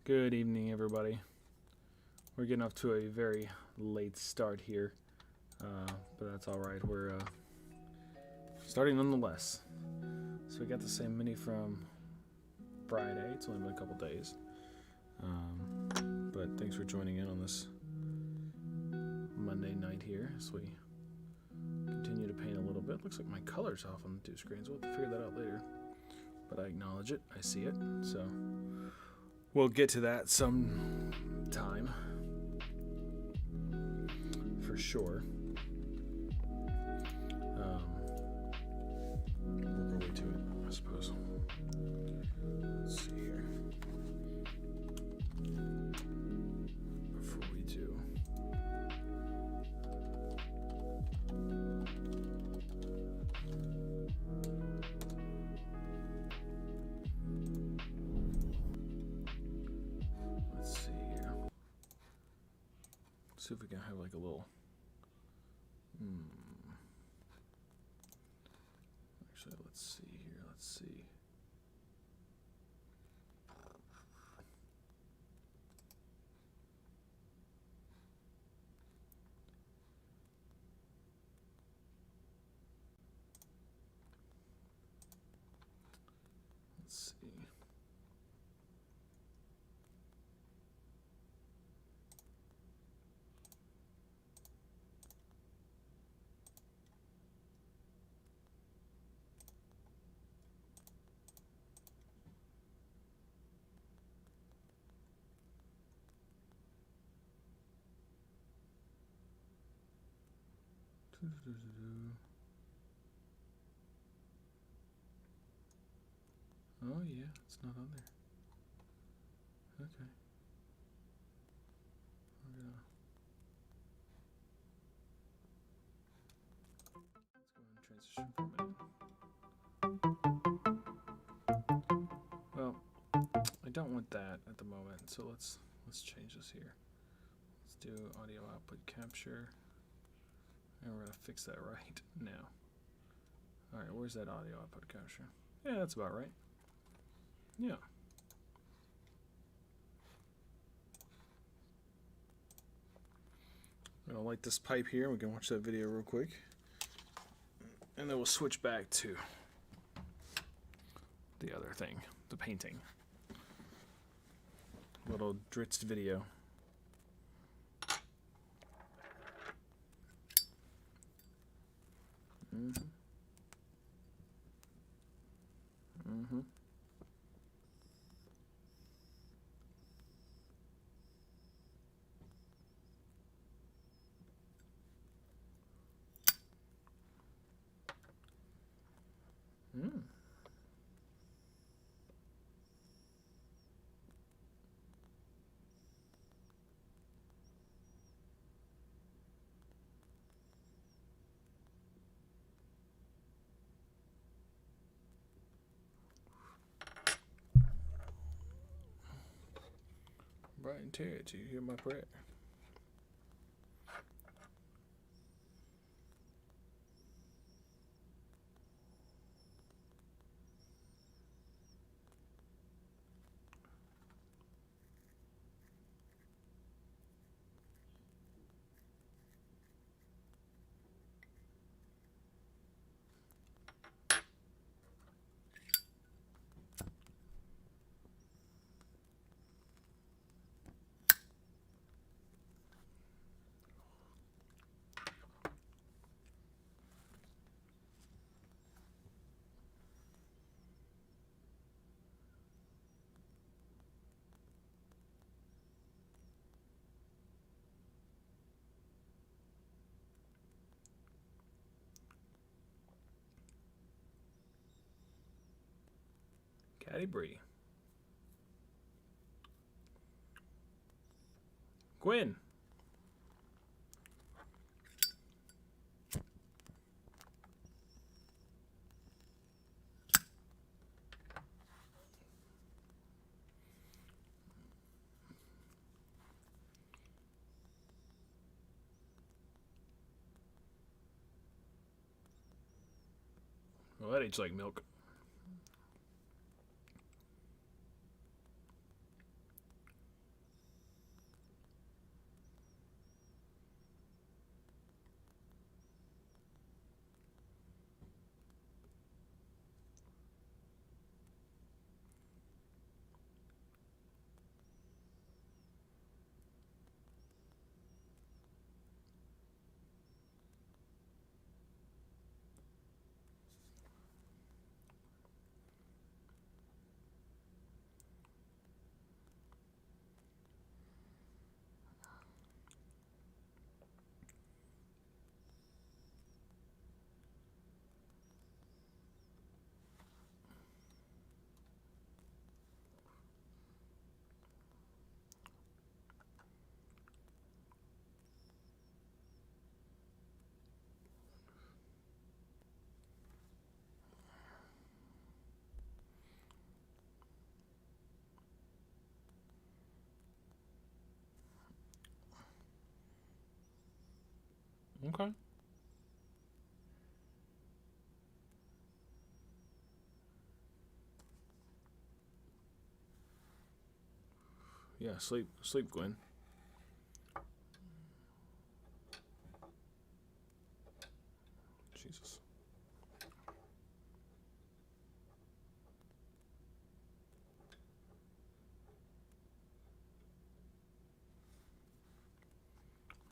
Good evening, everybody. We're getting off to a very late start here, but that's all right. We're starting nonetheless. So we got the same mini from Friday. It's only been a couple days, but thanks for joining in on this Monday night here as we continue to paint a little bit. Looks like my color's off on the two screens. We'll have to figure that out later, but I acknowledge it. I see it, so we'll get to that sometime for sure. Work our way to it, I suppose. Let's see here. Before we do, let's see here. See if we can have like a little. Actually, let's see here. Let's see. Let's see. Oh yeah, it's not on there. Okay. We're gonna let's go and transition for a minute. Well, I don't want that at the moment, so let's change this here. Let's do audio output capture, and we're gonna fix that right now. All right, where's that audio output capture? Yeah, that's about right. Yeah. I'm gonna light this pipe here. We can watch that video real quick, and then we'll switch back to the other thing, the painting. Little dritzed video. Brian Terry, do you hear my prayer? Caddy Bree. Gwen. Well, that tastes like milk. Okay. Yeah, sleep, Gwen. Jesus.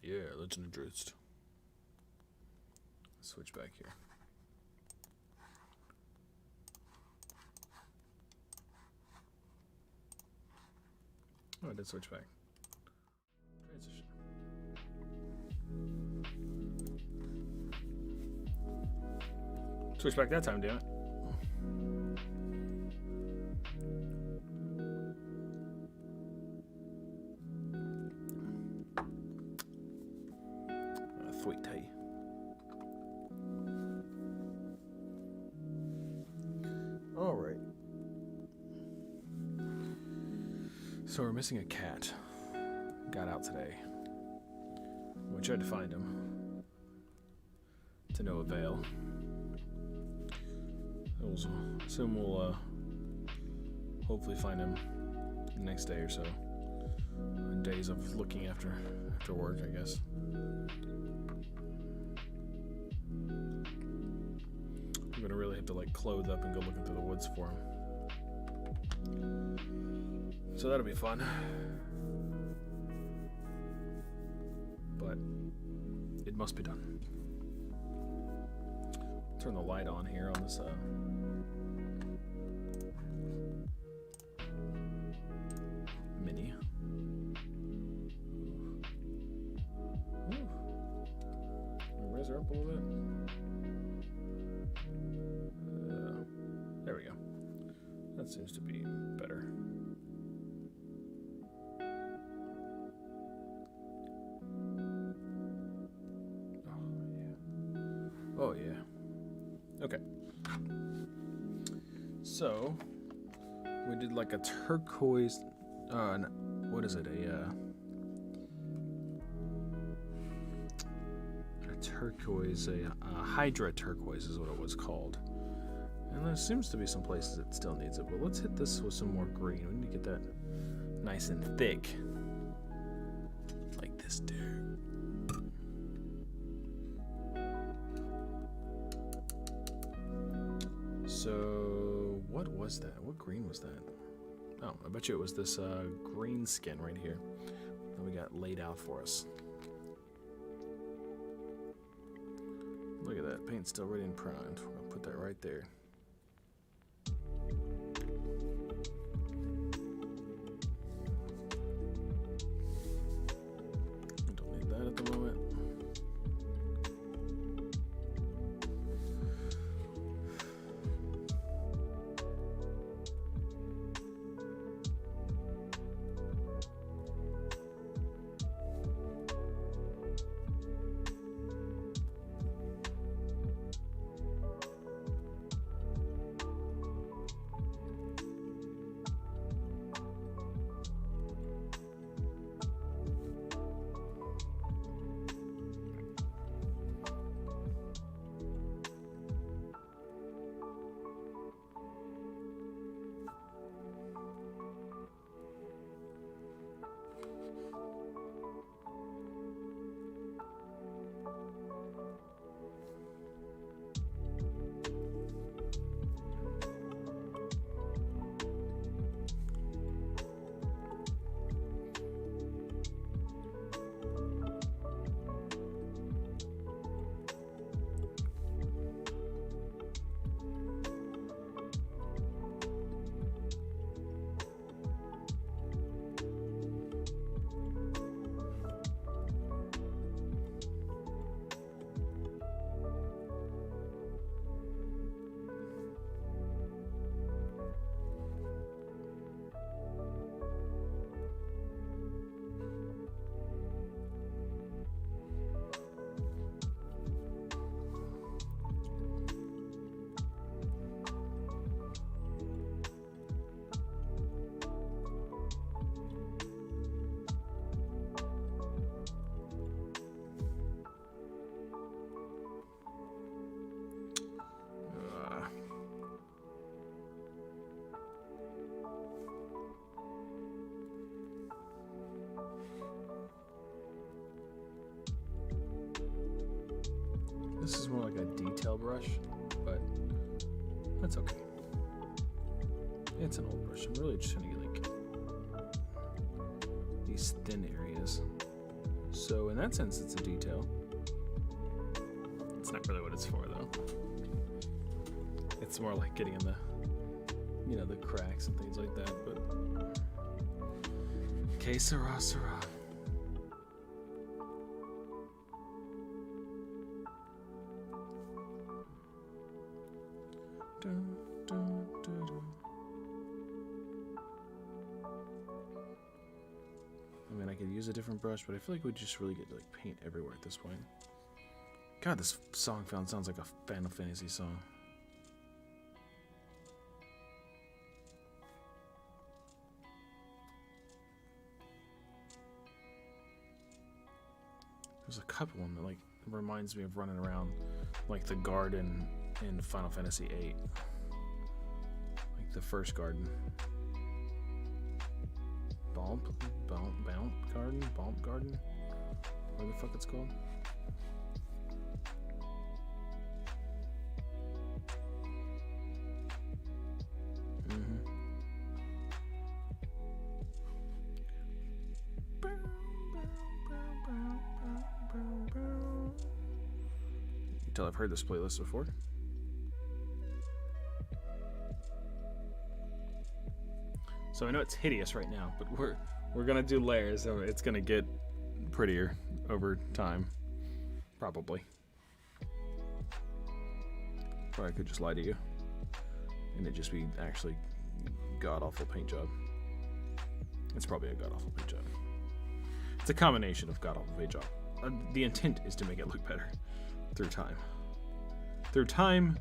Yeah, Legend of Drizzt. Switch back here. Oh, I did switch back. Transition. Switch back that time, damn it. Sweet tea. All right. So we're missing a cat. Got out today. We tried to find him. To no avail. Soon we'll hopefully find him the next day or so. Days of looking after work, I guess. I'm gonna really have to like clothe up and go looking through the woods for him. So that'll be fun. But it must be done. Turn the light on here on this Mini. Ooh. Raise her up a little bit. There we go. That seems to be better. Oh yeah. Okay. So we did like a turquoise. What is it? A turquoise. A Hydra turquoise is what it was called. And there seems to be some places it still needs it, but let's hit this with some more green. We need to get that nice and thick. Like this dude. So, what was that? What green was that? Oh, I bet you it was this green skin right here that we got laid out for us. Look at that, paint's still ready and primed. We're gonna put that right there. Don't need that at the moment. like a detail brush, but that's okay. It's an old brush. I'm really just trying to get like these thin areas. So in that sense, it's a detail. It's not really what it's for, though. It's more like getting in the, you know, the cracks and things like that. But que sera, sera. Dun, dun, dun, dun. I mean, I could use a different brush, but I feel like we'd just really get like paint everywhere at this point. God, this song sounds like a Final Fantasy song. There's a couple of them that like reminds me of running around like the garden in Final Fantasy VIII. Like the first garden. Balm garden? What the fuck it's called? You can tell I've heard this playlist before. So I know it's hideous right now, but we're gonna do layers, so it's gonna get prettier over time, probably. Or I could just lie to you, and it just be actually god-awful paint job. It's probably a god-awful paint job. It's a combination of god-awful paint job. The intent is to make it look better through time. Through time,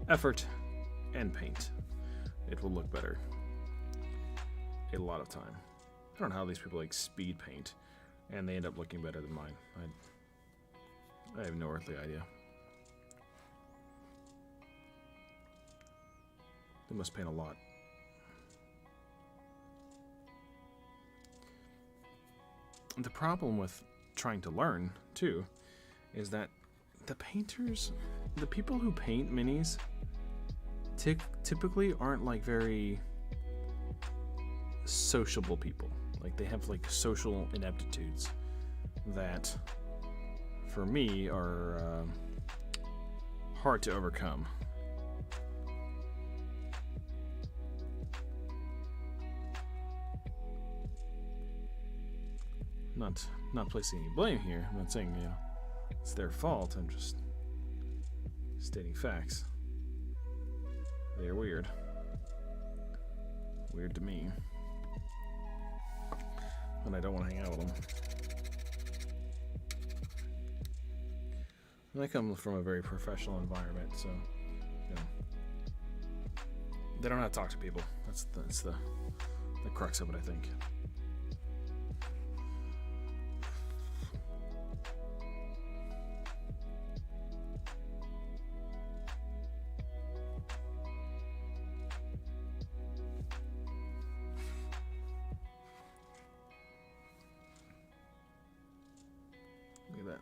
effort, and paint, it will look better. A lot of time. I don't know how these people like speed paint and they end up looking better than mine. I have no earthly idea. They must paint a lot. The problem with trying to learn, too, is that the painters, the people who paint minis, typically aren't like very sociable people. Like they have like social ineptitudes that for me are hard to overcome. Not placing any blame here. I'm not saying, you know, it's their fault. I'm just stating facts. They're weird. Weird to me. And I don't want to hang out with them. And I come from a very professional environment, so you know, they don't have to talk to people. That's the crux of it, I think.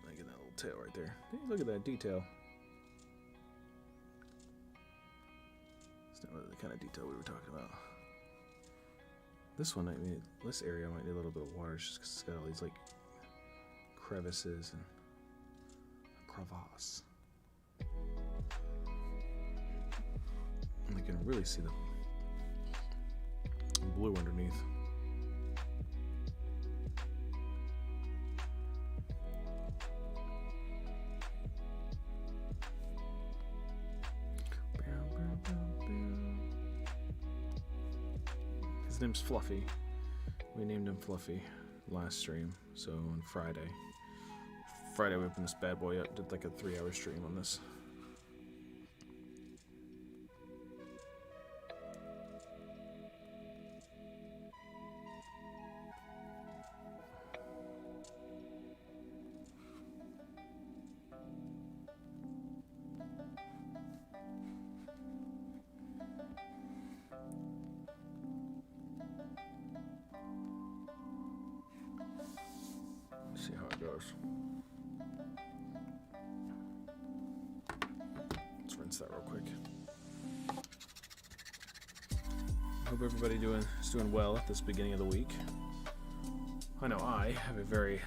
Look at that little tail right there. Look at that detail. It's not really the kind of detail we were talking about. This one, I mean, this area might need a little bit of water just because it's got all these like crevices and a crevasse. And I can really see the blue underneath. His name's Fluffy. We named him Fluffy last stream. So on Friday we opened this bad boy up, did like a 3-hour stream on this. See how it goes. fix that real quick. Hope everybody is doing well at this beginning of the week. I know I have a very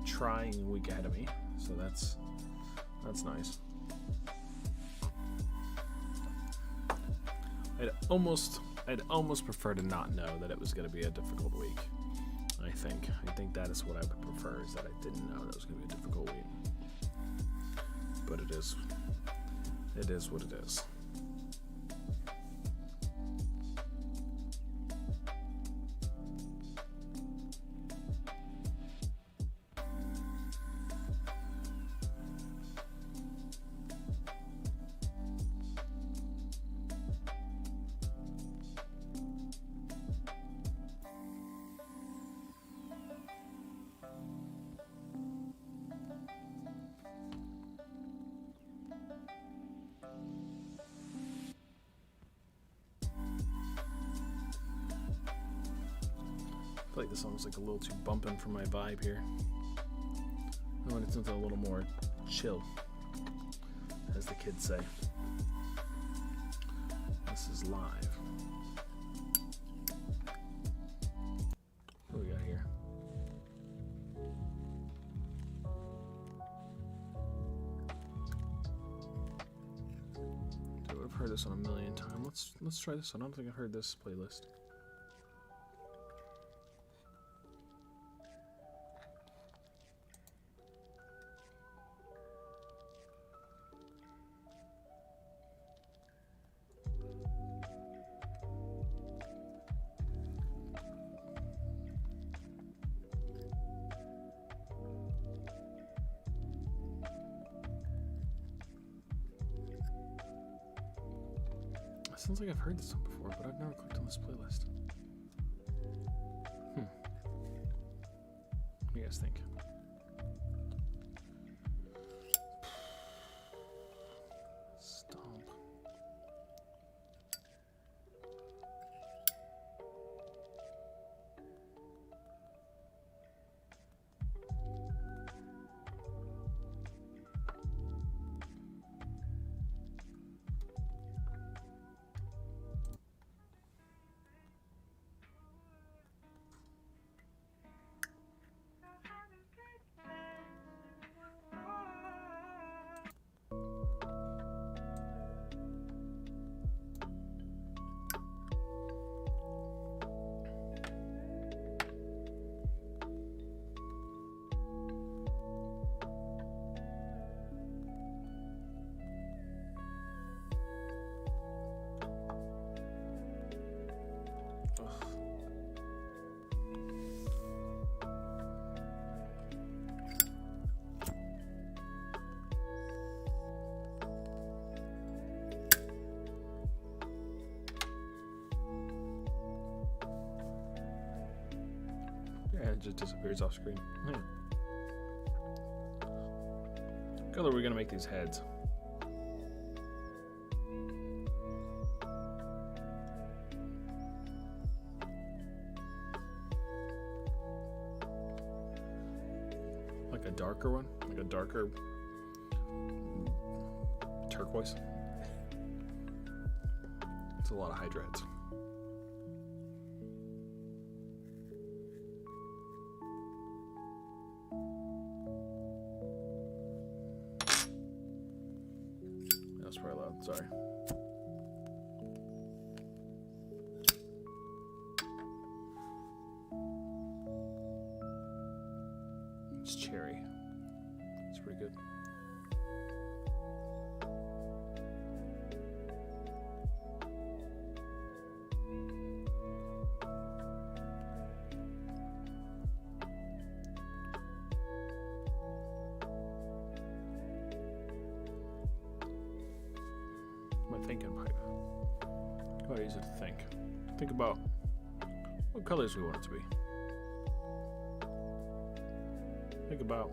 trying week ahead of me, so that's nice. I'd almost prefer to not know that it was going to be a difficult week. I think that is what I would prefer, is that I didn't know that it was going to be a difficult week. But it is what it is. I feel like this song's like a little too bumping for my vibe here. I wanted something a little more chill, as the kids say. This is live. What do we got here? Dude, I've heard this one a million times. Let's try this one. I don't think I've heard this playlist. Sounds like I've heard this one before, but I've never clicked on this playlist. What do you guys think? Stomp. Yeah, it just disappears off screen. What color are we gonna make these heads? Like a darker one? Like a darker turquoise? It's a lot of Hydra heads. That's probably loud, sorry. It's cherry. It's pretty good. My thinking pipe. Quite easy to think. Think about what colors we want it to be. Think about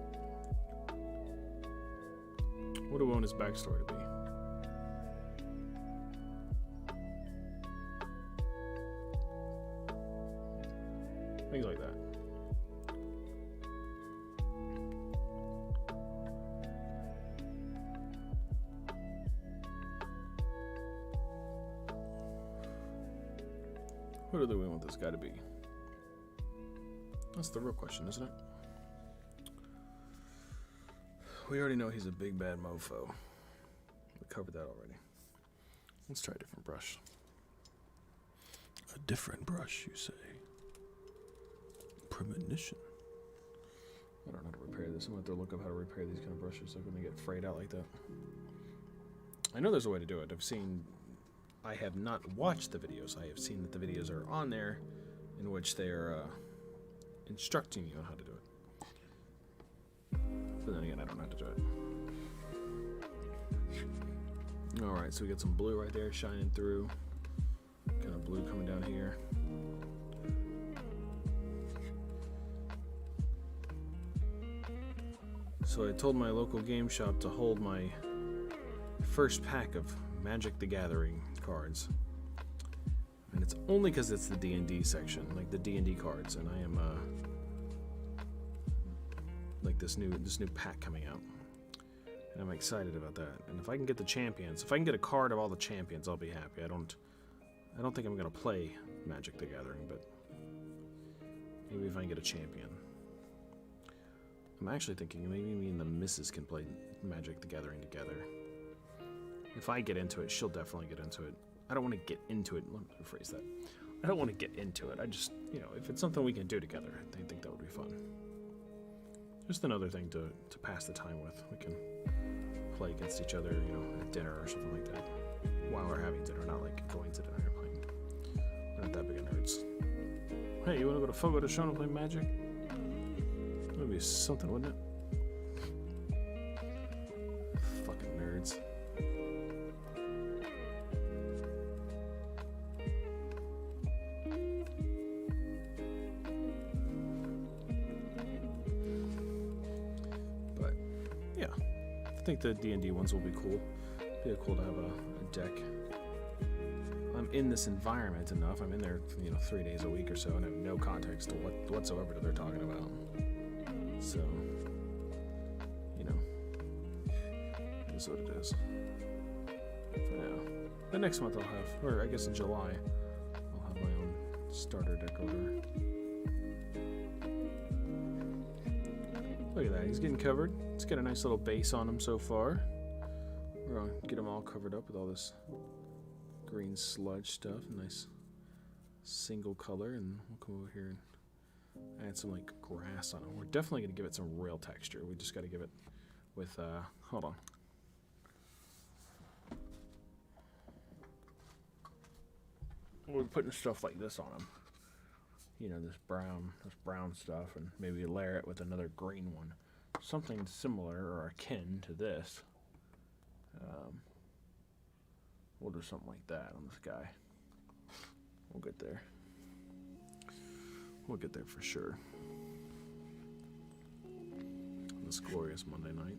what do we want his backstory to be. Things like that. What do we want this guy to be? That's the real question, isn't it? We already know he's a big bad mofo. We covered that already. Let's try a different brush. A different brush, you say? Premonition. I don't know how to repair this. I'm going to have to look up how to repair these kind of brushes like when they get frayed out like that. I know there's a way to do it. I have not watched the videos. I have seen that the videos are on there in which they are instructing you on how to do it. But then again, I don't know how to do it. Alright, so we got some blue right there shining through. Kind of blue coming down here. So I told my local game shop to hold my first pack of Magic the Gathering cards. And it's only because it's the D&D section, like the D&D cards, and I am like this new pack coming out. And I'm excited about that. And if I can get the champions, if I can get a card of all the champions, I'll be happy. I don't think I'm gonna play Magic the Gathering, but maybe if I can get a champion. I'm actually thinking maybe me and the missus can play Magic the Gathering together. If I get into it, she'll definitely get into it. I don't want to get into it. Let me rephrase that. I don't want to get into it. I just, if it's something we can do together, I think that would be fun. Just another thing to pass the time with. We can play against each other, at dinner or something like that. While we're having dinner, not like going to dinner and playing. We're not that big of nerds. Hey, you want to go to Fogo de Chão and play Magic? That would be something, wouldn't it? Fucking nerds. But, yeah. I think the D&D ones will be cool. Be cool to have a deck. I'm in this environment enough. I'm in there, 3 days a week or so, and I have no context to whatsoever that they're talking about. So, it is what it is. For now. The next month I'll have, or I guess in July, I'll have my own starter deck order. Look at that, he's getting covered. It's got a nice little base on him so far. We're gonna get him all covered up with all this green sludge stuff. Nice single color, and we'll come over here and add some grass on it. We're definitely going to give it some real texture. We just got to give it with, hold on. We're putting stuff like this on them. This brown stuff, and maybe layer it with another green one. Something similar or akin to this. We'll do something like that on this guy. We'll get there. We'll get there for sure. This glorious Monday night.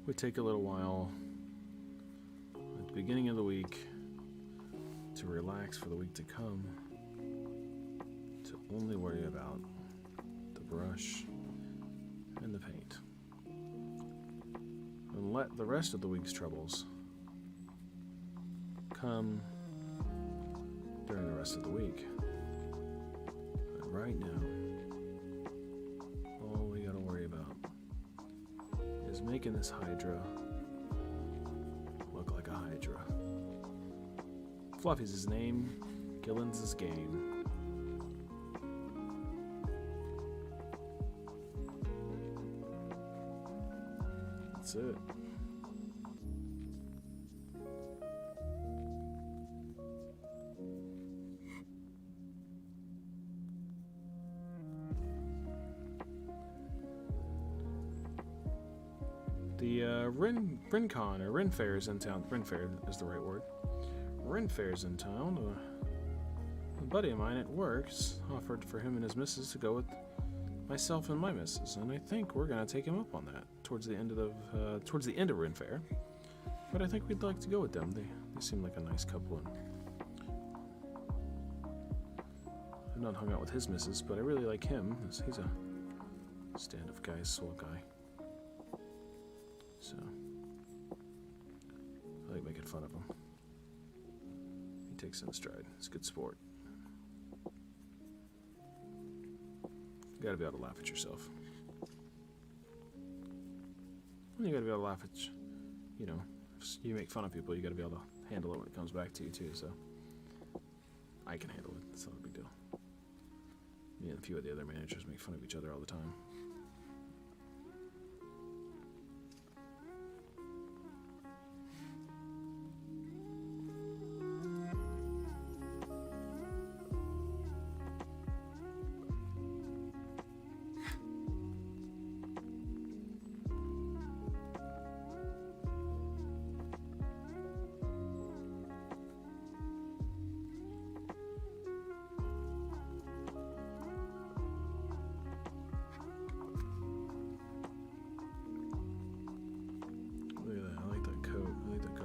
We take a little while at the beginning of the week to relax for the week to come, to only worry about the brush and the paint. And let the rest of the week's troubles come during the rest of the week. But right now, all we gotta worry about is making this Hydra look like a Hydra. Fluffy's his name, Gillen's his game. That's it. The RenCon, or Ren Fair is in town. Ren Fair is the right word. Ren Fair is in town. A buddy of mine at work offered for him and his missus to go with myself and my missus, and I think we're gonna take him up on that towards the end of Ren Fair. But I think we'd like to go with them. They seem like a nice couple, and I've not hung out with his missus, but I really like him. He's a stand-up guy, swell guy. So I like making fun of him. He takes it in stride. It's a good sport. You gotta be able to laugh at yourself. You gotta be able to laugh at, you know, if you make fun of people, you gotta be able to handle it when it comes back to you too, so. I can handle it, it's not a big deal. Me and a few of the other managers make fun of each other all the time.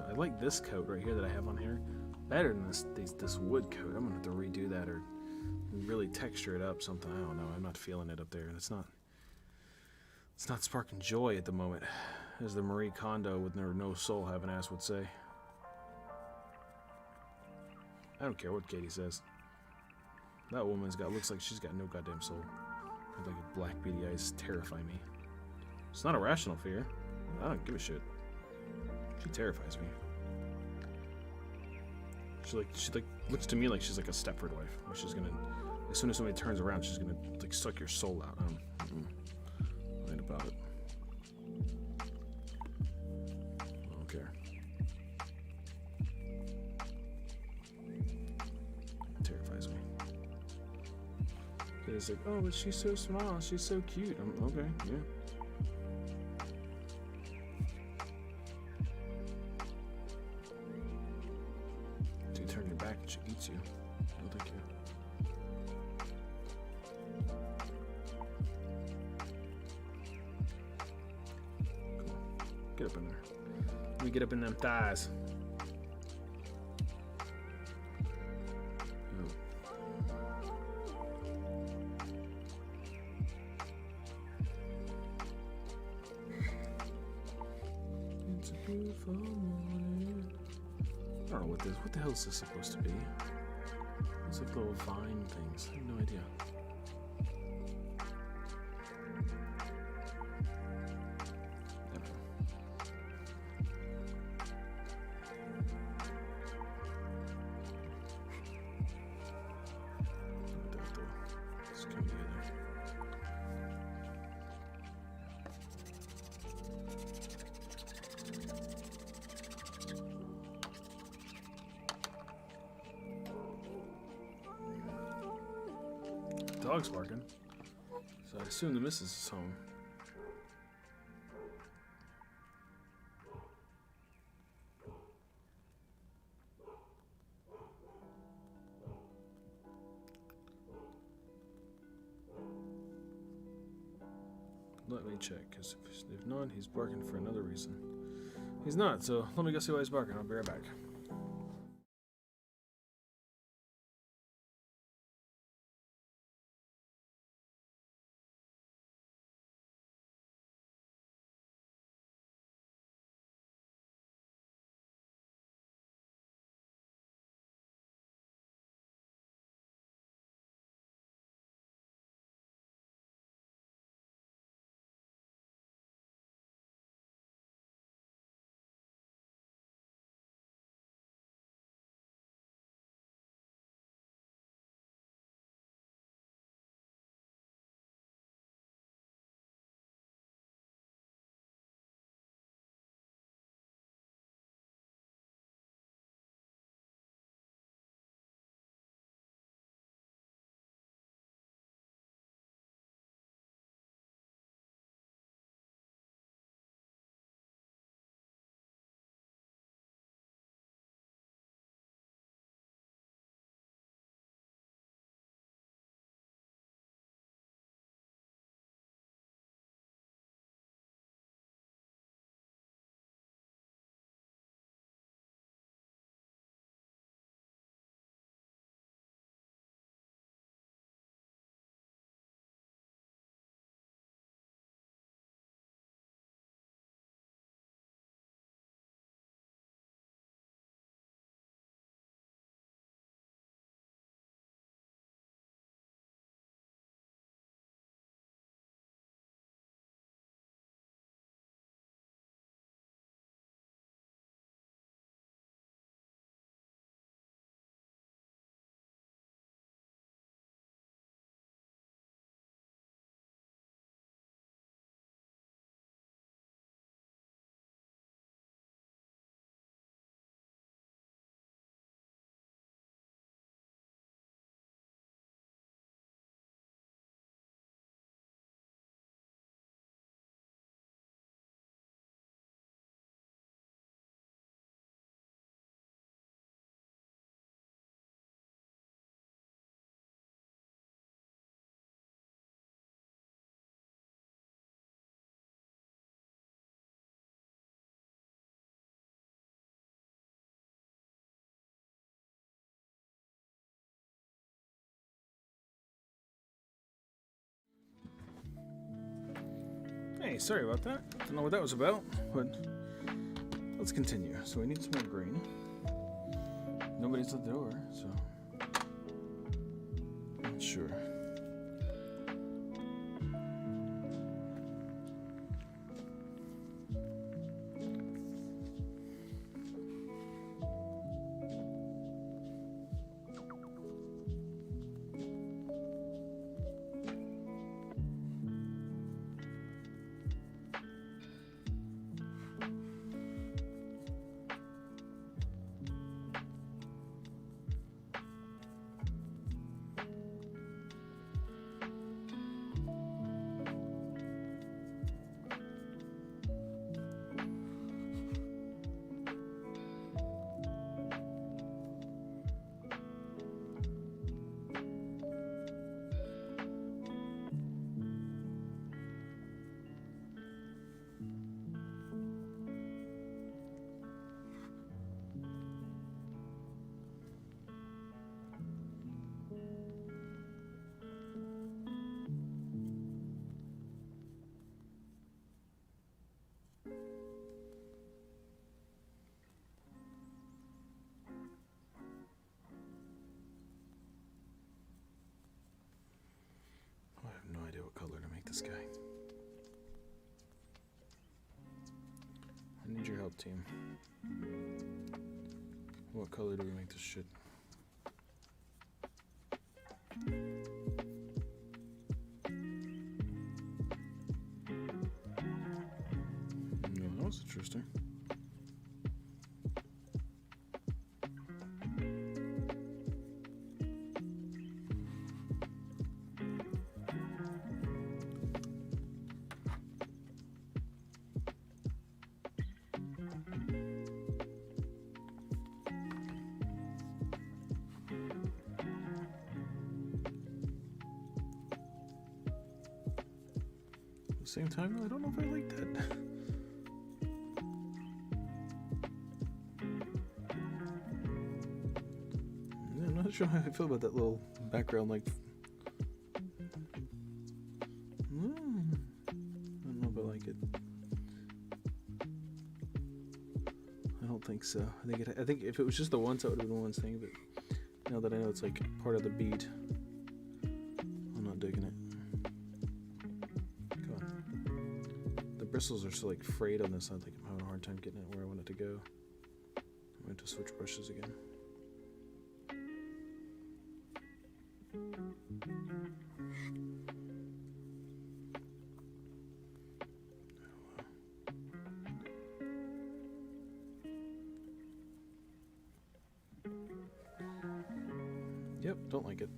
I like this coat right here that I have on here better than this wood coat. I'm gonna have to redo that or really texture it up something. I don't know. I'm not feeling it up there, and it's not sparking joy at the moment, as the Marie Kondo with no soul have an ass would say. I don't care what Katie says. That woman's looks like she's got no goddamn soul. Her like black beady eyes terrify me. It's not a rational fear. I don't give a shit. She terrifies me. She looks to me like she's like a Stepford wife. Like she's gonna, as soon as somebody turns around, she's gonna like suck your soul out. Right about it. I don't care. It terrifies me. It's like, oh, but she's so small. She's so cute. Okay, yeah. Turn your back and she eats you. No, thank you. Come on. Get up in there. Let me get up in them thighs. It's a beautiful morning. I don't know what the hell is this supposed to be? It's like little vine things. I have no idea. Never. Let's come together. Dog's barking, so I assume the missus is home. Let me check, because if not, he's barking for another reason. He's not, so let me go see why he's barking. I'll be right back. Okay, sorry about that. Don't know what that was about, but let's continue. So we need some more green. Nobody's at the door, so not sure. This guy. I need your help, team. What color do we make this shit? No, that was interesting. Same time, though, I don't know if I like that. I'm not sure how I feel about that little background, like. I don't know if I like it. I don't think so. I think if it was just the once, that would have been one thing. But now that I know it's like part of the beat, I'm not digging it. Bristles are so like frayed on this. I think I'm having a hard time getting it where I want it to go. I'm going to switch brushes again. Yep, don't like it.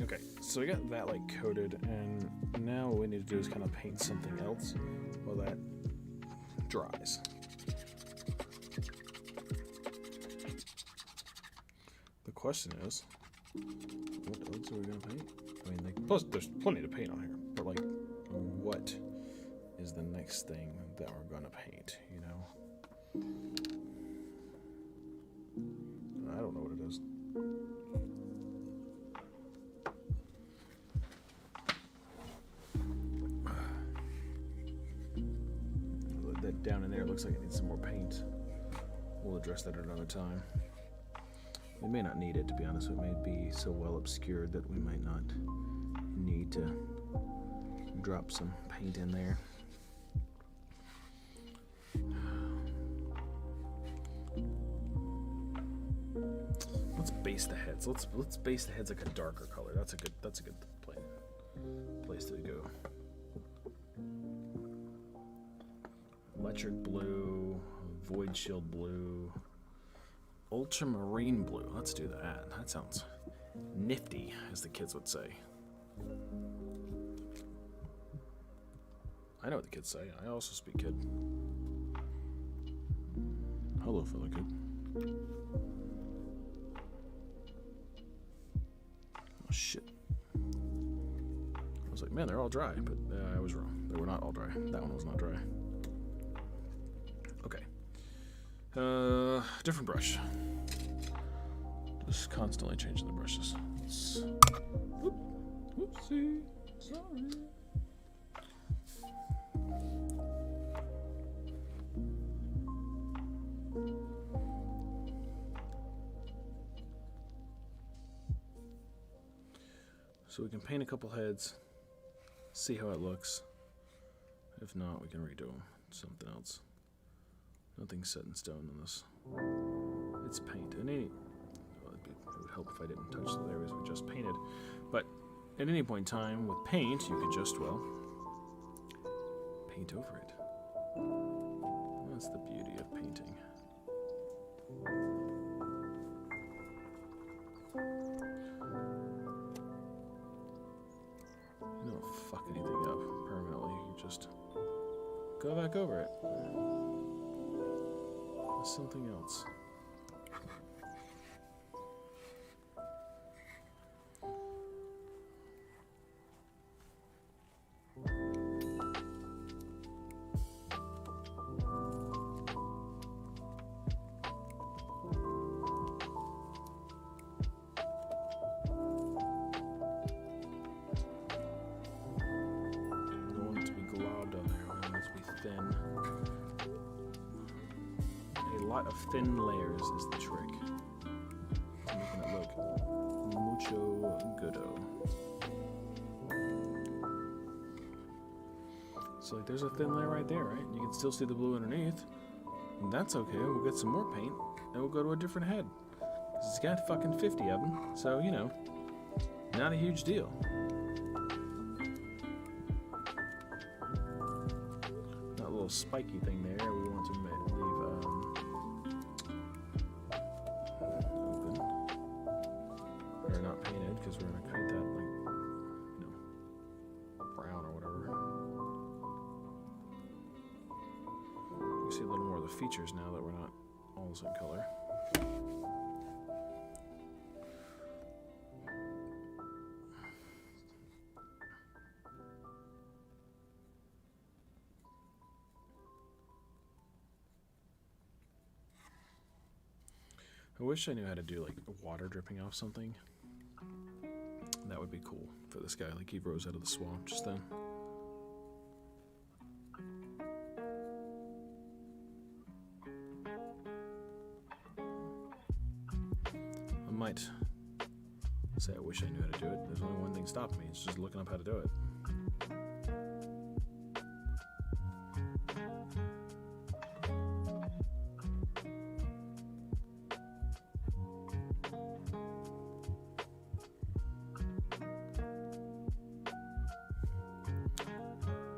Okay, so we got that like coated, and now what we need to do is kind of paint something else while that dries. The question is, what else are we gonna paint? I mean, like, plus there's plenty to paint on here, but like, what is the next thing that we're gonna paint? You know, I don't know what it is. Down in there, it looks like it needs some more paint. We'll address that at another time. We may not need it, to be honest. It may be so well obscured that we might not need to drop some paint in there. Let's base the heads. Let's base the heads like a darker color. That's a good place to go. Electric blue, void shield blue. Ultramarine blue. Let's do that. That sounds nifty, as the kids would say. I know what the kids say. I also speak kid. Hello, fellow kid. Oh, shit. I was like, man, they're all dry, but I was wrong. They were not all dry. That one was not dry. Okay. Different brush. Just constantly changing the brushes. Whoopsie. Sorry. So we can paint a couple heads, see how it looks. If not, we can redo them. Something else. Nothing's set in stone in this. It's paint. And it would help if I didn't touch the areas we just painted. But at any point in time, with paint, you could just, well, paint over it. That's the beauty of painting. You don't fuck anything up permanently. You just go back over it. There's something else. Of thin layers is the trick to making it look mucho goodo. So like there's a thin layer right there, right? You can still see the blue underneath. And that's okay. We'll get some more paint and we'll go to a different head. 'Cause it's got fucking 50 of them. So, you know, not a huge deal. That little spiky thing there, we want to leave or not painted, because we're going to paint that like, you know, brown or whatever. You see a little more of the features now that we're not all the same color. I wish I knew how to do like water dripping off something. That would be cool for this guy. Like he rose out of the swamp just then. I might say I wish I knew how to do it. There's only one thing stopping me. It's just looking up how to do it.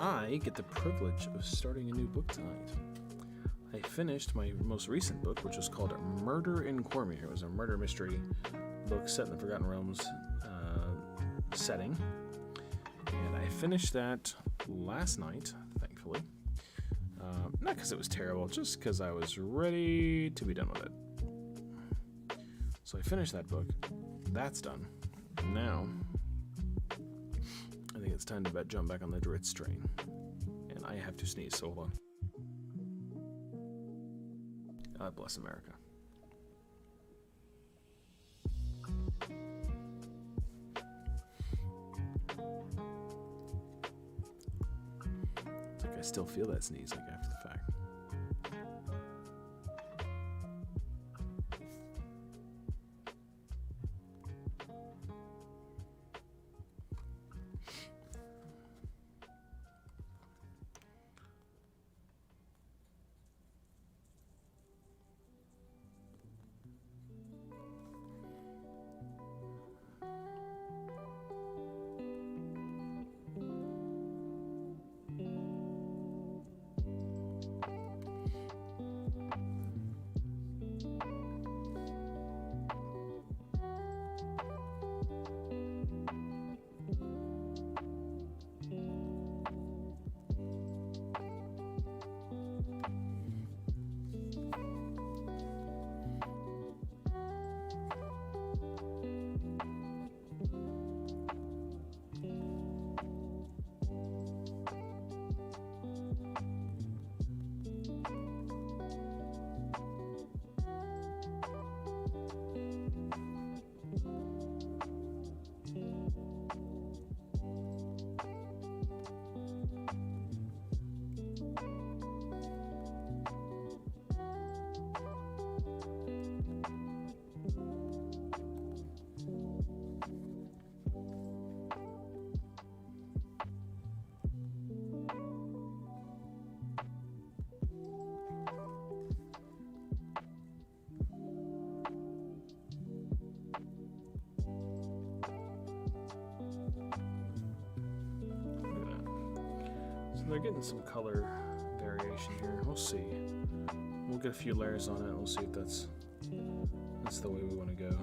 I get the privilege of starting a new book tonight. I finished my most recent book, which was called Murder in Cormier. It was a murder mystery book set in the Forgotten Realms setting. And I finished that last night, thankfully. Not because it was terrible, just because I was ready to be done with it. So I finished that book. That's done. Now, I think it's time to jump back on the Dritz train. And I have to sneeze, so hold on. God bless America. It's like I still feel that sneeze like after the fact. They're getting some color variation here. We'll see. We'll get a few layers on it. We'll see if that's the way we want to go.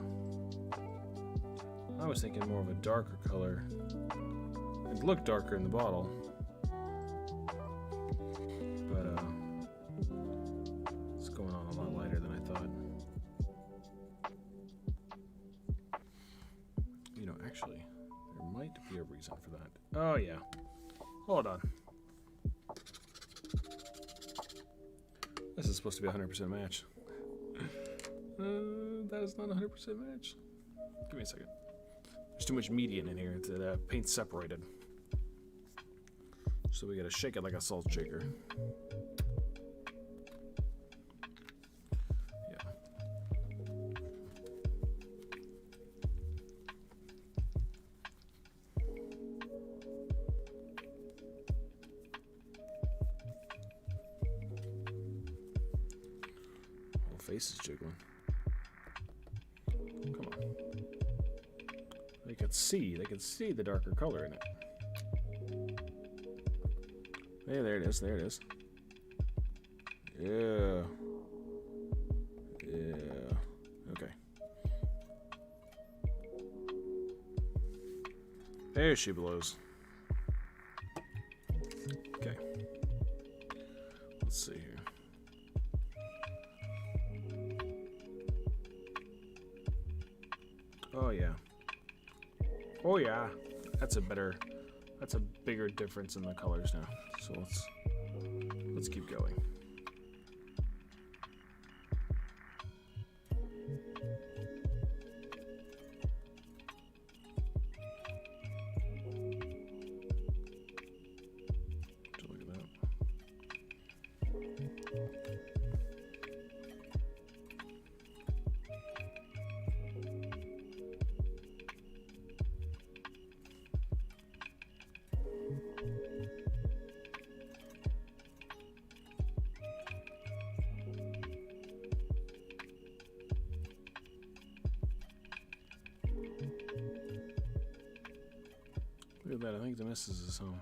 I was thinking more of a darker color. It'd look darker in the bottle, but it's going on a lot lighter than I thought. You know, actually, there might be a reason for that. Oh yeah. Hold on. This is supposed to be a 100% match. That is not a 100% match. Give me a second. There's too much median in here. The paint's separated. So we gotta shake it like a salt shaker. Yeah. Whole face is jiggling. Come on. They could see the darker color in it. Hey, there it is, there it is. Yeah. Yeah. Okay. There she blows. Okay. Let's see here. Oh yeah. Oh yeah. That's a bigger difference in the colors now. So let's keep going. Look at that. Look at that, I think the missus is home.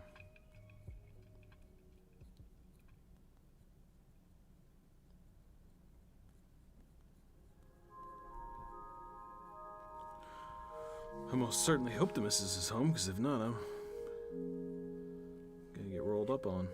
I most certainly hope the missus is home, because if not, I'm gonna get rolled up on.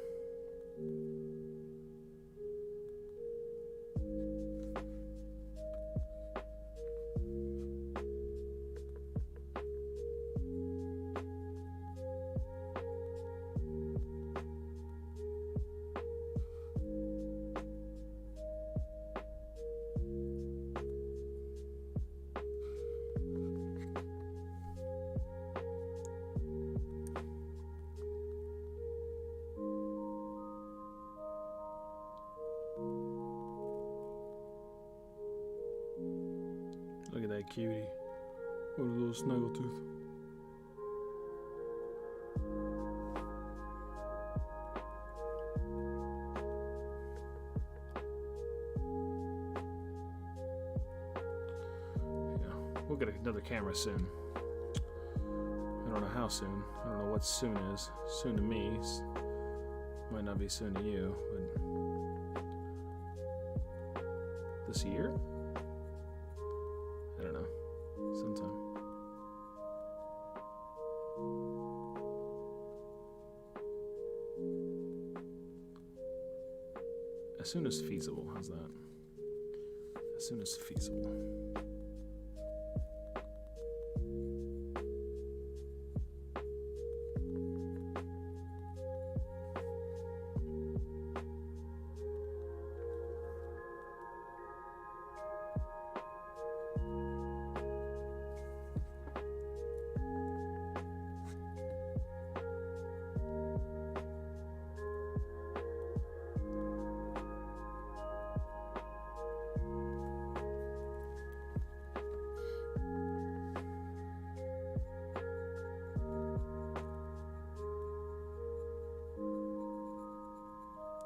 Look at that cutie. What a little snaggletooth. Yeah, we'll get another camera soon. I don't know how soon. I don't know what soon is. Soon to me. Might not be soon to you, but this year? I don't know. Sometime. As soon as feasible. How's that? As soon as feasible.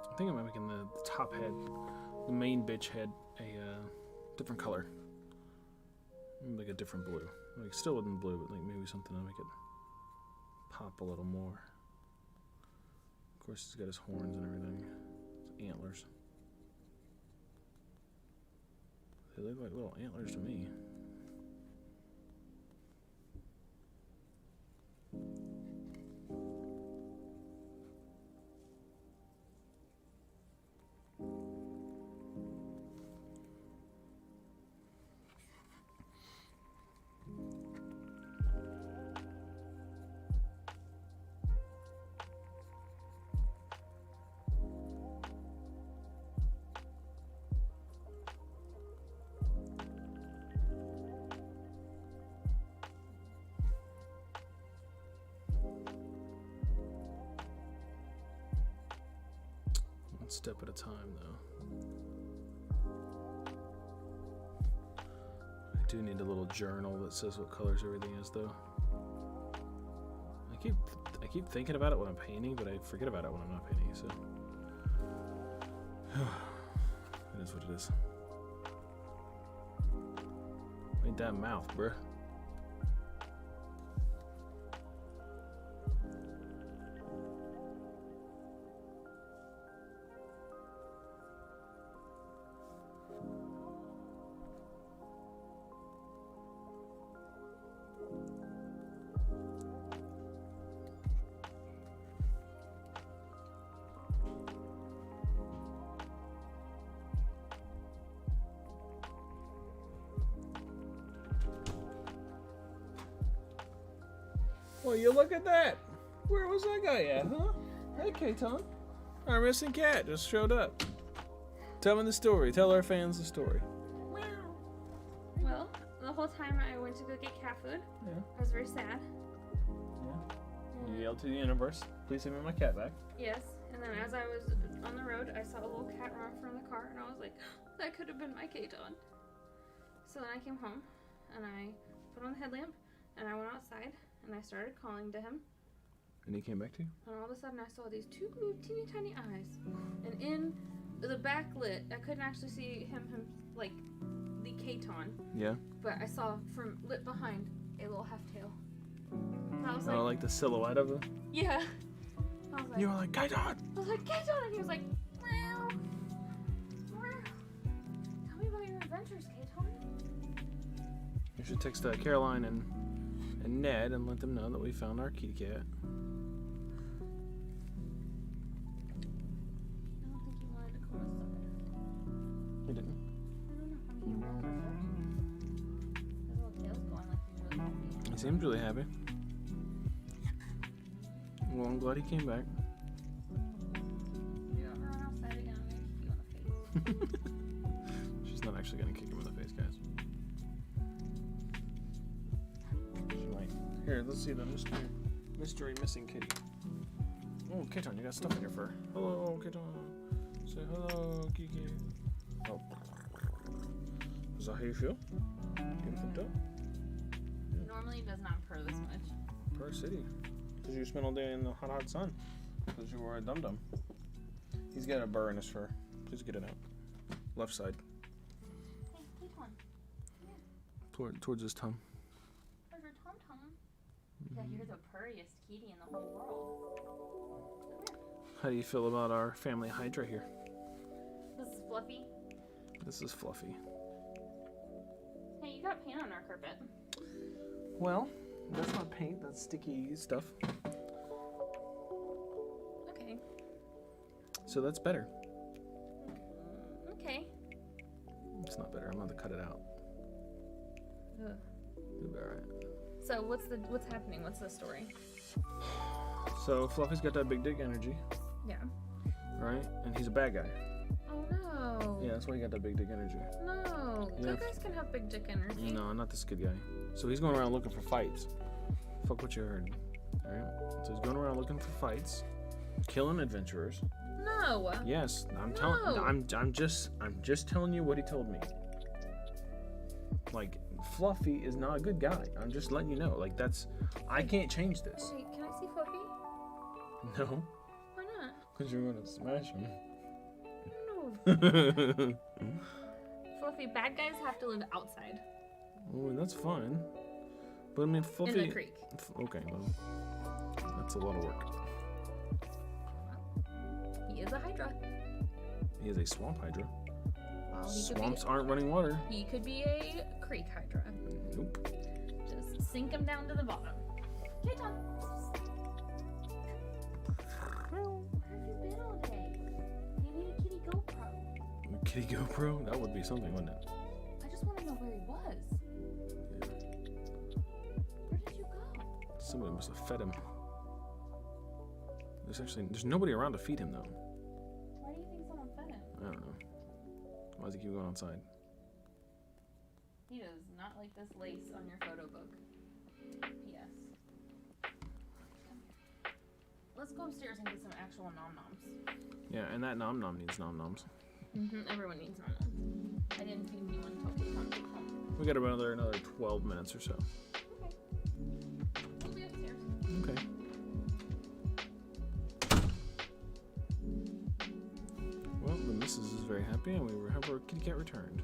I think I'm making the top head, the main bitch head, a different color. Like a different blue. Like still wouldn't blue, but like maybe something to make it pop a little more. Of course, he's got his horns and everything. His antlers. They look like little antlers to me. One step at a time, though. I do need a little journal that says what colors everything is, though. I keep thinking about it when I'm painting, but I forget about it when I'm not painting. So it is what it is. Ain't that mouth, bruh. Well, you look at that. Where was that guy at, huh? Hey, K-Ton. Our missing cat just showed up. Tell me the story. Tell our fans the story. Well, the whole time I went to go get cat food, I was very sad. Yeah. You yelled to the universe, please send me my cat back. Yes, and then as I was on the road, I saw a little cat run from the car, and I was like, that could have been my K-Ton. So then I came home, and I put on the headlamp, and I went outside, and I started calling to him. And he came back to you? And all of a sudden I saw these two teeny tiny eyes. And in the backlit, I couldn't actually see him like the K-Ton. Yeah. But I saw from lit behind a little half tail. And I was like the silhouette of him? Yeah. I was like, you were like, K-Ton! I was like, K-Ton! And he was like, meow. Meow. Tell me about your adventures, K-Ton. You should text Caroline and Ned and let them know that we found our kitty cat. I don't think he wanted to come outside. He didn't. I don't know. I mean, his little tail's going like he's really happy. He seemed really happy. Well, I'm glad he came back. If you ever run outside again, I'm gonna kick you in the face. She's not actually gonna kick him in the face, guys. She might. Here, let's see the mystery missing kitty. Oh, K-Ton, you got stuff in your fur. Hello, K-Ton. Say hello, Kiki. Oh. Is that how you feel? Getting picked up? Normally does not purr this much. Per city. Because you spent all day in the hot sun. Because you were a dum-dum. He's got a burr in his fur. Please get it out. Left side. Hey, K-Ton. Yeah. Towards his tongue. Where's your tom-tom? Yeah, you're the purriest kitty in the whole world. Come here. How do you feel about our family Hydra here? This is Fluffy. This is Fluffy. Hey, you got paint on our carpet. Well, that's not paint, that's sticky stuff. Okay. So that's better. Okay. It's not better. I'm going to cut it out. Ugh. It'll be alright. So what's happening? What's the story? So Fluffy's got that big dick energy, Yeah. right? And he's a bad guy. Oh no. Yeah, that's why he got that big dick energy. No. Yeah. Good guys can have big dick energy. No, not this good guy. So he's going around looking for fights. Fuck what you heard. Alright? So he's going around looking for fights, killing adventurers. No. Yes, I'm telling. No. I'm just telling you what he told me. Like, Fluffy is not a good guy. I'm just letting you know. Like, that's. I can't change this. Hey, can I see Fluffy? No. Why not? Because you're gonna smash him. No. Fluffy, bad guys have to live outside. Oh, that's fine. But I mean, Fluffy. In the creek. Okay, well, that's a lot of work. is a Hydra. He is a swamp Hydra. Well, Swamps aren't running water. He could be a creek Hydra. Nope. Just sink him down to the bottom. Okay, Tom. Where have you been all day? You need a kitty GoPro. A kitty GoPro? That would be something, wouldn't it? I just want to know where he was. Yeah. Where did you go? Somebody must have fed him. There's nobody around to feed him though. Why do you think someone fed him? I don't know. Why does he keep going outside? He does not like this lace on your photo book. Yes. Come here. Let's go upstairs and get some actual nom-noms. Yeah, and that nom-nom needs nom-noms. Everyone needs nom-noms. I didn't feed me one until Tom came home. We got another 12 minutes or so. Okay. We'll be upstairs. Okay. Well, the missus is very happy, and we have our kitty cat returned.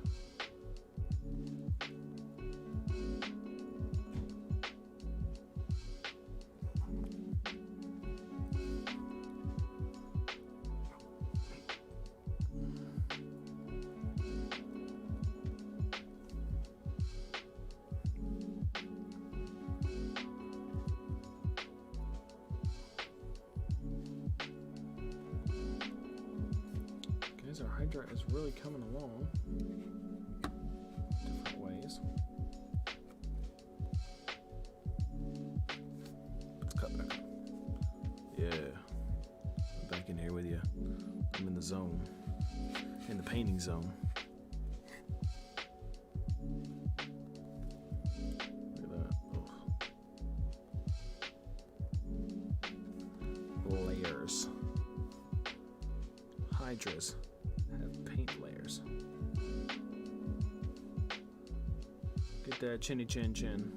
Our Hydra is really coming along different ways. Let's cut back. Yeah, I'm back in here with you. I'm in the zone, in the painting zone. Look at that. Oh. Layers. Hydras have paint layers. Get that chinny chin chin.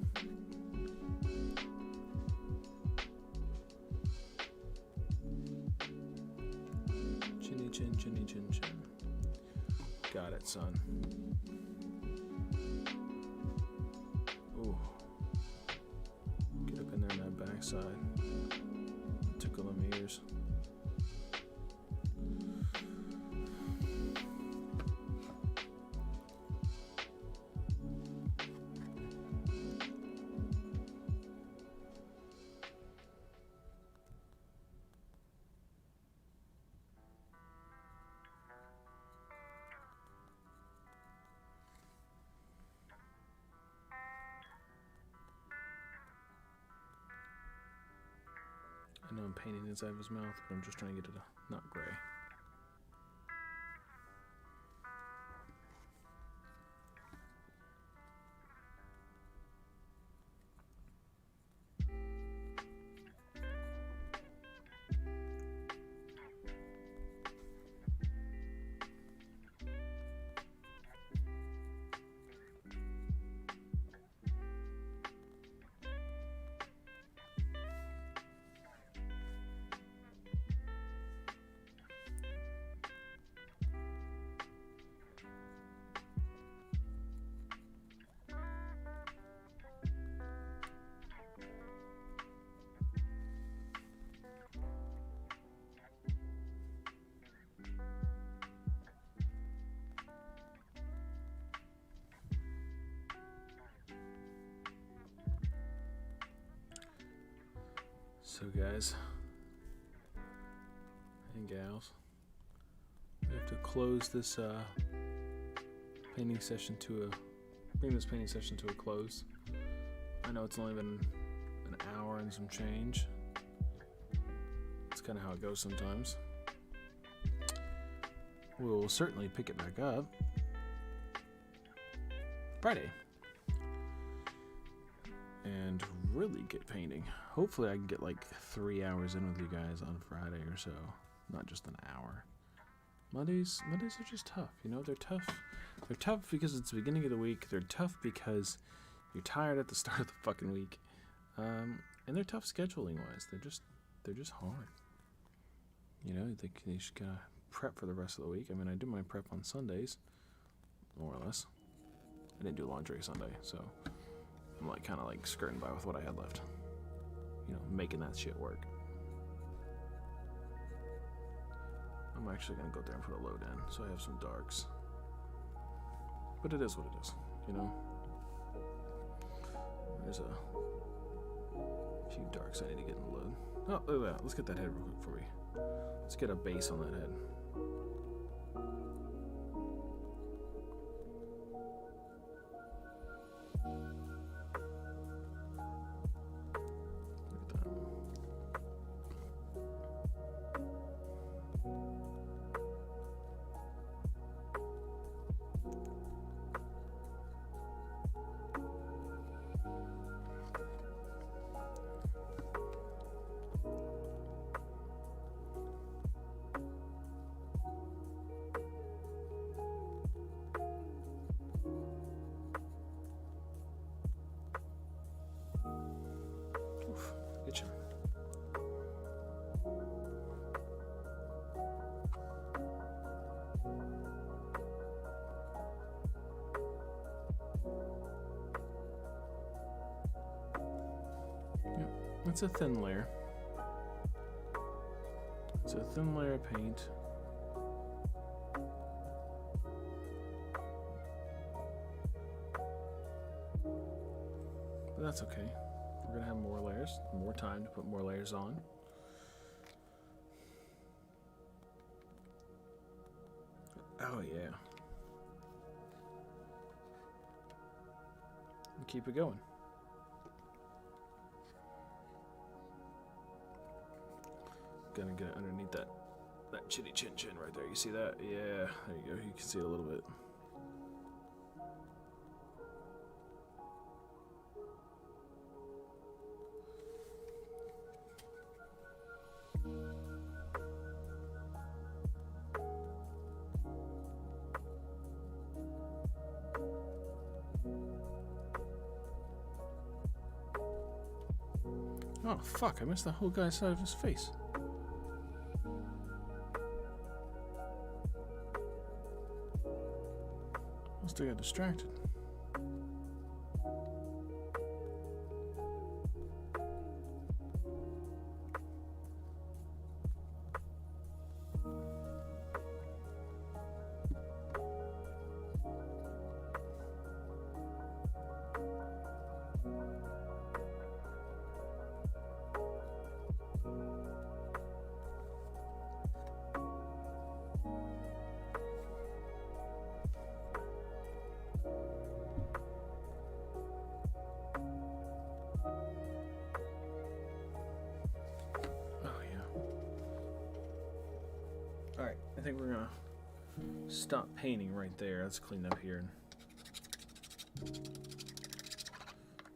Chinny chin chinny chin chin. Got it, son. Ooh. Get up in there on that backside. Tickle them ears. I know I'm painting inside of his mouth, but I'm just trying to get it not gray. So guys and gals, we have to close this painting session to bring this painting session to a close. I know it's only been an hour and some change. It's kind of how it goes sometimes. We'll certainly pick it back up Friday and really get painting. Hopefully I can get like 3 hours in with you guys on Friday or so, not just an hour. Mondays are just tough, you know. They're tough. They're tough because it's the beginning of the week. They're tough because you're tired at the start of the fucking week, and they're tough scheduling wise. They're just hard. You know, you should kind of prep for the rest of the week. I mean, I do my prep on Sundays, more or less. I didn't do laundry Sunday, so I'm like kind of like skirting by with what I had left. You know, making that shit work. I'm actually going to go there and put a load in so I have some darks. But it is what it is, you know? There's a few darks I need to get in the load. Oh, look at that. Let's get that head real quick before we... Let's get a base on that head. Getcha. Yep, that's a thin layer. It's a thin layer of paint. But that's okay. We're gonna have more layers, more time to put more layers on. Oh yeah. And keep it going. Gonna get it underneath that chinny chin chin right there. You see that? Yeah, there you go. You can see it a little bit. Oh, fuck, I missed the whole guy's side of his face. Must have got distracted. Alright, I think we're gonna stop painting right there. Let's clean up here and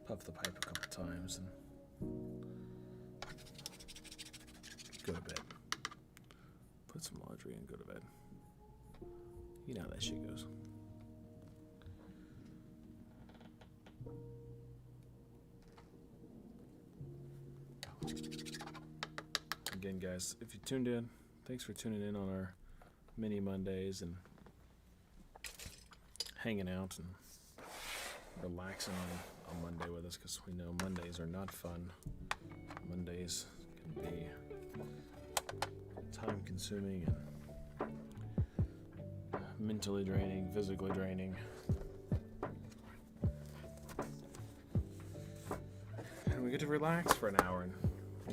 puff the pipe a couple times and go to bed. Put some laundry and go to bed. You know how that shit goes. Again, guys, if you tuned in, thanks for tuning in on our mini Mondays and hanging out and relaxing on Monday with us, because we know Mondays are not fun. Mondays can be time consuming and mentally draining, physically draining. And we get to relax for an hour and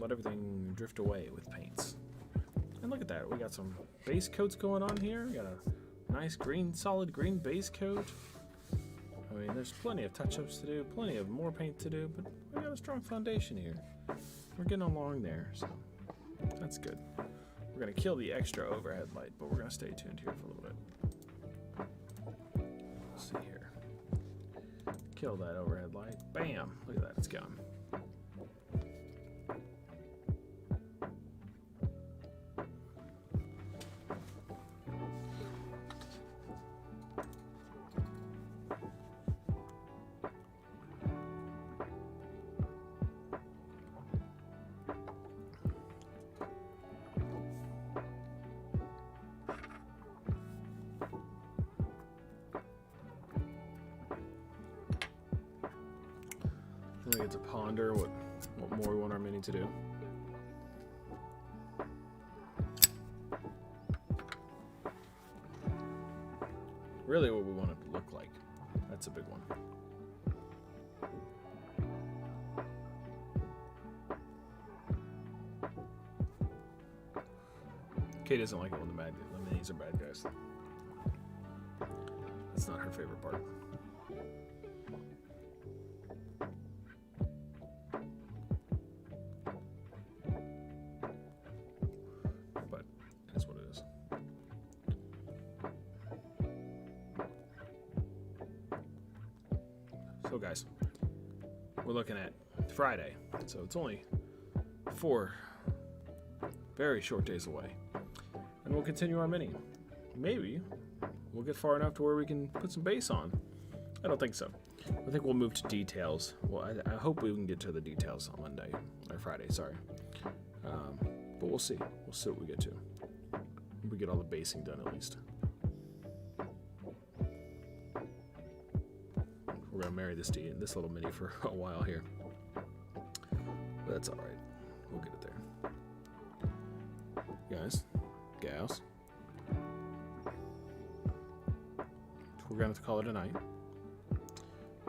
let everything drift away with paints. And look at that, we got some base coats going on here. We got a nice green, solid green base coat. I mean, there's plenty of touch-ups to do, plenty of more paint to do, but we got a strong foundation here. We're getting along there, so that's good. We're gonna kill the extra overhead light, but we're gonna stay tuned here for a little bit. Let's see here. Kill that overhead light. Bam! Look at that, it's gone. We get to ponder what more we want our mini to do. really what we want it to look like. That's a big one. Kay doesn't like it when the minis are bad guys. That's not her favorite part. But it is what it is. So guys, we're looking at Friday. So it's only 4 very short days away. And we'll continue our mini. Maybe we'll get far enough to where we can put some bass on. I don't think so. I think we'll move to details. Well, I hope we can get to the details on Monday. Or Friday, sorry. But we'll see. We'll see what we get to. We get all the basing done at least. We're going to marry this little mini for a while here. But that's alright. We'll get it there. Guys. Gals. We're going to have to call it a night.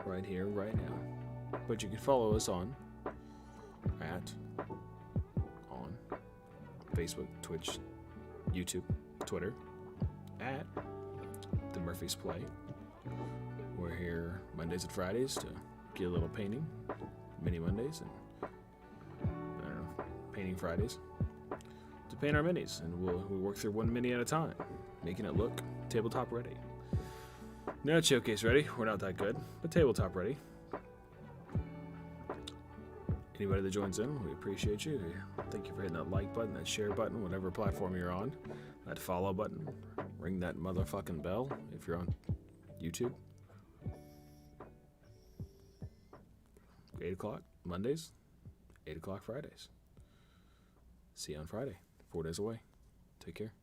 Right here, right now. But you can follow us on Facebook, Twitch, YouTube, Twitter, at The Murphy's Play. We're here Mondays and Fridays to get a little painting, mini Mondays, and I don't know, painting Fridays, to paint our minis, and we work through one mini at a time, making it look tabletop ready. Not showcase ready, we're not that good, but tabletop ready. Anybody that joins in, we appreciate you. Thank you for hitting that like button, that share button, whatever platform you're on, that follow button, ring that motherfucking bell if you're on YouTube. 8 o'clock Mondays, 8 o'clock Fridays. See you on Friday. 4 days away. Take care.